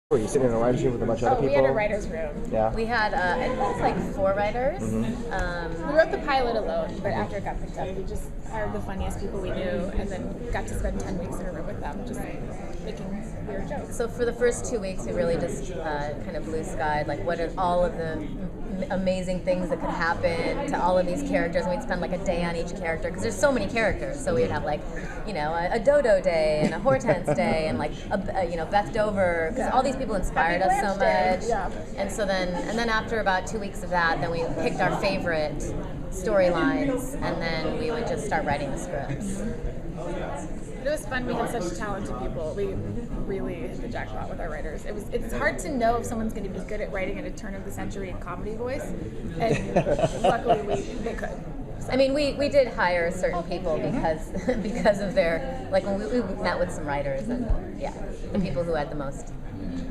Were you sitting in a writer's room with a bunch of other people? We had a writer's room. Yeah. We had, I think it's like 4 writers. We wrote the pilot alone, but after it got picked up, we just hired the funniest people we knew and then got to spend 10 weeks in a room with them, just making weird jokes. So for the first 2 weeks, we really just kind of blue skied, like what are all of the amazing things that could happen to all of these characters, and we'd spend like a day on each character, because there's so many characters. So we'd have like, you know, a Dodo day and a Hortense day and like a Beth Dover, because all these people inspired us so much. Yeah. And so then after about 2 weeks of that, then we picked our favorite storylines, and then we would just start writing the scripts. It was fun. We had such talented people. We really hit the jackpot with our writers. It's hard to know if someone's going to be good at writing in a turn of the century comedy voice, and luckily they could. I mean, we did hire certain people because of their, like when we met with some writers, and yeah, the people who had the most.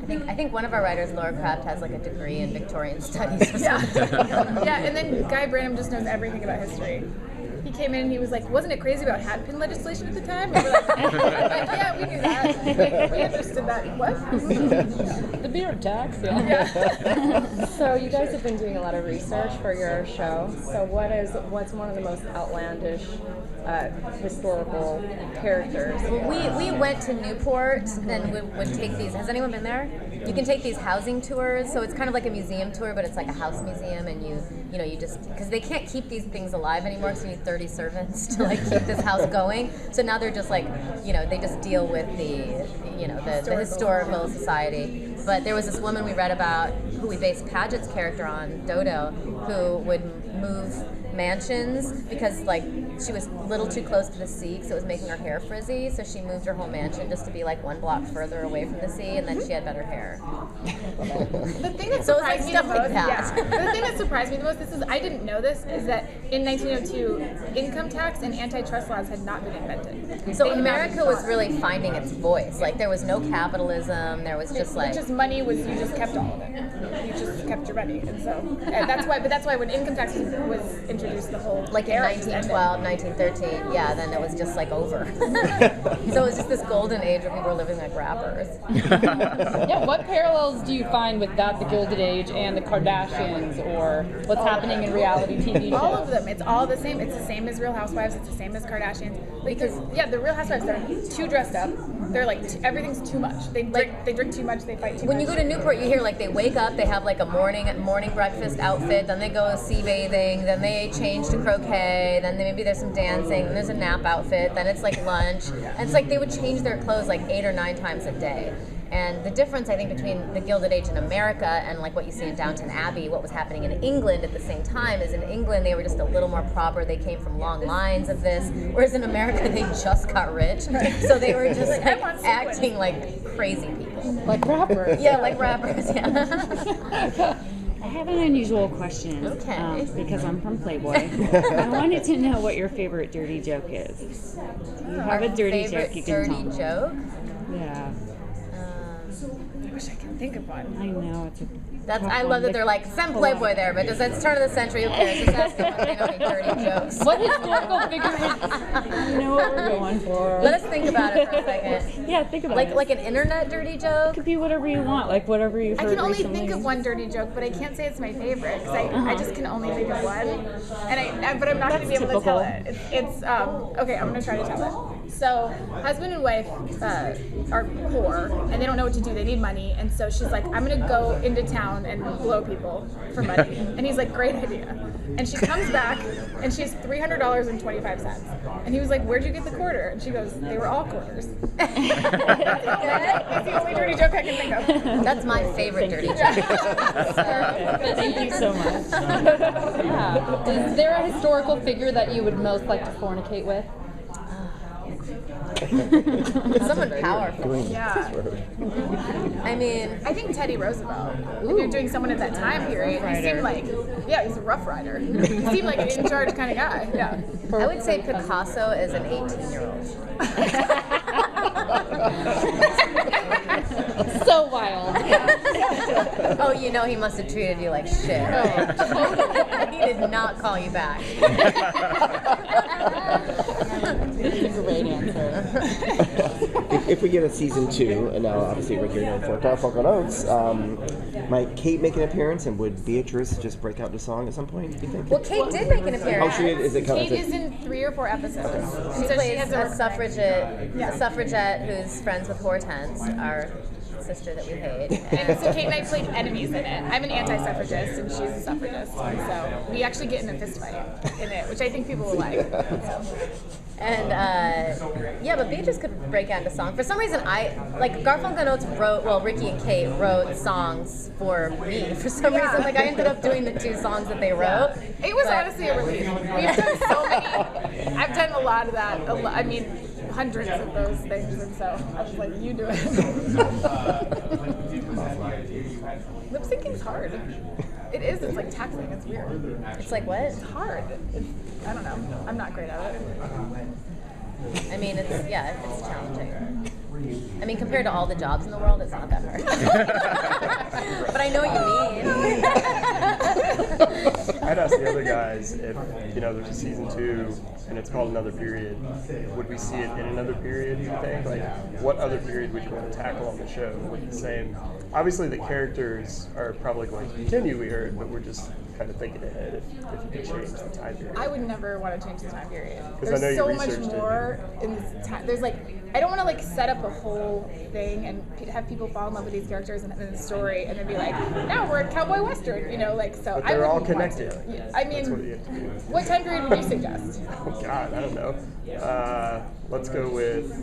I think one of our writers, Laura Kraft, has like a degree in Victorian studies or something. Yeah, and then Guy Branum just knows everything about history. He came in and he was like, wasn't it crazy about hat pin legislation at the time? And we're like, yeah, we knew that. We understood that. What? The beer tax, yeah. So you guys have been doing a lot of research for your show. So what's one of the most outlandish historical characters? Well, we went to Newport and would take these. Has anyone been there? You can take these housing tours. So it's kind of like a museum tour, but it's like a house museum, and you just, because they can't keep these things alive anymore, so you need 30 servants to like keep this house going. So now they're just like, they just deal with the historical society. But there was this woman we read about who we based Paget's character on, Dodo, who would move mansions because like she was a little too close to the sea, so it was making her hair frizzy, so she moved her whole mansion just to be like 1 block further away from the sea, and then she had better hair. The thing that surprised me the most, the thing that surprised me the most, I didn't know this, is that in 1902, income tax and antitrust laws had not been invented. So America was really finding its voice. Like there was no capitalism. There was just like money was, you just kept all of it. You just kept your money, and so that's why when income tax was introduced, the whole like in 1912, 1913, yeah, then it was just like over. So it was just this golden age where people were living like rappers. Yeah, what parallels do you find with that, the Gilded Age, and the Kardashians, or what's happening in reality TV shows? All of them. It's all the same. It's the same as Real Housewives. It's the same as Kardashians. Because the Real Housewives, they're too dressed up. They're like everything's too much. They drink too much. They fight too much. When you go to Newport, you hear like they wake up, they have like a morning breakfast outfit, then they go sea bathing, then they change to croquet, then maybe there's some dancing, then there's a nap outfit, then it's like lunch, and it's like they would change their clothes like 8 or 9 times a day. And the difference, I think, between the Gilded Age in America and like what you see in Downton Abbey, what was happening in England at the same time, is in England they were just a little more proper. They came from long lines of this, whereas in America they just got rich, so they were just like acting like crazy people, like rappers. Yeah, like rappers. Yeah. I have an unusual question. Okay. Because I'm from Playboy. I wanted to know what your favorite dirty joke is. You have a dirty joke you can tell me. Dirty joke? Yeah. I wish I could think of one. I know it's a. I love that they're like, some Playboy there, but it's turn of the century, who cares? Just ask them if they know any dirty jokes. What historical figure would You know what we're going for. Let us think about it for a second. Yeah, think about it. Like an internet dirty joke? It could be whatever you want, like whatever you've heard I can only recently. think of one dirty joke, but I can't say it's my favorite because I just can only think of one, but I'm not going to be able to tell it. It's okay. I'm going to try to tell it. So husband and wife are poor and they don't know what to do. They need money, and so she's like, I'm going to go into town and blow people for money. And he's like, great idea. And she comes back and she has $300.25. And he was like, where'd you get the quarter? And she goes, they were all quarters. That's the only dirty joke I can think of. That's my favorite dirty joke. Thank you so much. Yeah. Is there a historical figure that you would most like to fornicate with? Someone powerful. Yeah. I mean, I think Teddy Roosevelt. If you're doing someone at that time period, he seemed like, he's a rough rider. He seemed like an in-charge kind of guy. Yeah. I would say Picasso is an 18-year-old. So wild. Oh, he must have treated you like shit. Right? He did not call you back. That's a great answer. if we get a season 2, and now obviously Ricky, you're known for Garfunkel and Oates, might Kate make an appearance, and would Beatrice just break out into song at some point, do you think? Well, Kate did make an appearance. Oh, she did? Kate is in 3 or 4 episodes. She plays a suffragette who's friends with Hortense, our sister that we hate. And so Kate and I played enemies in it. I'm an anti-suffragist and she's a suffragist. And so we actually get in a fist fight in it, which I think people will like. And but Beatrice could break out into song. For some reason, Garfunkel and Oates Ricky and Kate wrote songs for me. For some reason, I ended up doing the 2 songs that they wrote. It was honestly a relief. We've done so many. I've done a lot of that. I mean, hundreds of those things, and so I was like, you do it. Lip syncing's hard. It is. It's like taxing. It's weird. It's like what? It's hard. I don't know. I'm not great at it. I mean, it's challenging. I mean, compared to all the jobs in the world, it's not that hard. But I know what you mean. I'd ask the other guys if, there's a season 2 and it's called Another Period, would we see it in another period, you think? What other period would you want to tackle on the show with the same? Obviously, the characters are probably going to continue, we heard, but we're just kind of thinking ahead if you could change the time period. I would never want to change the time period. Because I know so you much more in this time. There's I don't want to set up a whole thing and have people fall in love with these characters and the story and then be like, now we're at Cowboy Western, so. But they're all connected. I mean, what time period would you suggest? Oh God, I don't know. Let's go with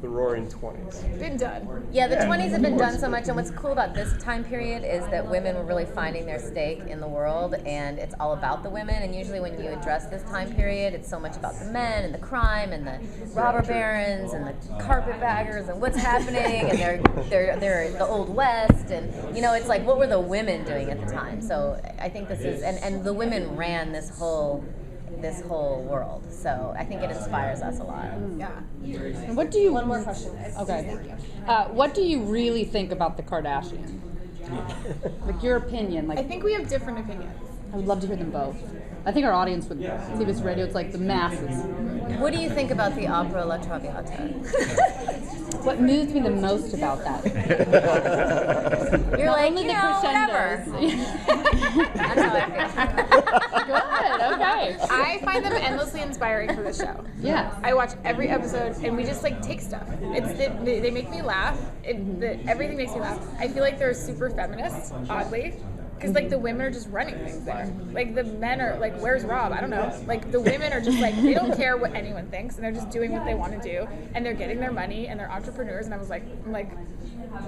the Roaring 20s. Been done. Yeah, the 20s have been done so much, and what's cool about this time period is that women were really finding their stake in the world, and it's all about the women, and usually when you address this time period, it's so much about the men and the crime and the robber barons and the carpetbaggers and what's happening, and they're the Old West, and it's what were the women doing at the time? So I think this is, and the women ran this whole world. So I think it inspires us a lot. Yeah. And what do you? One more question. Okay. What do you really think about the Kardashians? Your opinion. I think we have different opinions. I would love to hear them both. I think our audience would see this radio. It's the masses. What do you think about the opera La Traviata? What moves me the most about that? You're only the whatever. That's how I feel. Good. Okay. I find them endlessly inspiring for the show. Yeah. I watch every episode, and we just take stuff. They make me laugh. Everything makes me laugh. I feel like they're super feminist, oddly. Because the women are just running things there. The men are where's Rob? I don't know. The women are just they don't care what anyone thinks, and they're just doing what they want to do, and they're getting their money, and they're entrepreneurs. And I'm like,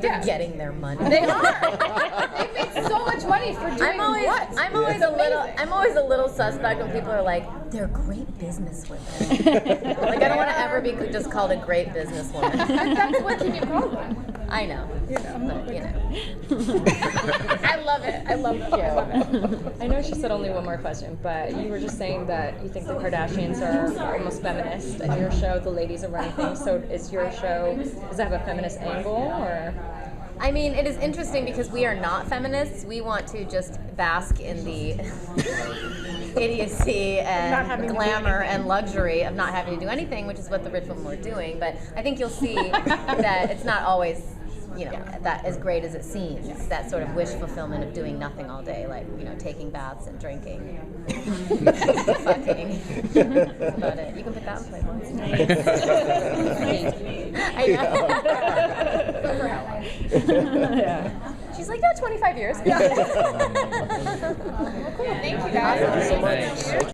they're getting their money. They are. They make so much money for doing what? I'm always a little suspect when people are like, they're great businesswomen. I don't want to ever be just called a great businesswoman. That's what can you call them? I know. But, I love it. I love it. I know she said only one more question, but you were just saying that you think the Kardashians are almost feminist, and your show, the ladies are running things. So does your show, does it have a feminist angle, or? I mean, it is interesting because we are not feminists. We want to just bask in the idiocy and glamour and luxury of not having to do anything, which is what the rich women were doing. But I think you'll see that it's not always, that as great as it seems. That sort of wish fulfillment of doing nothing all day, taking baths and drinking, fucking. That's about it. You can put that in Playboy. I know. For how long? Yeah. She's like, no, 25 years. Yeah. Well, cool. Thank you guys. Thank you so much.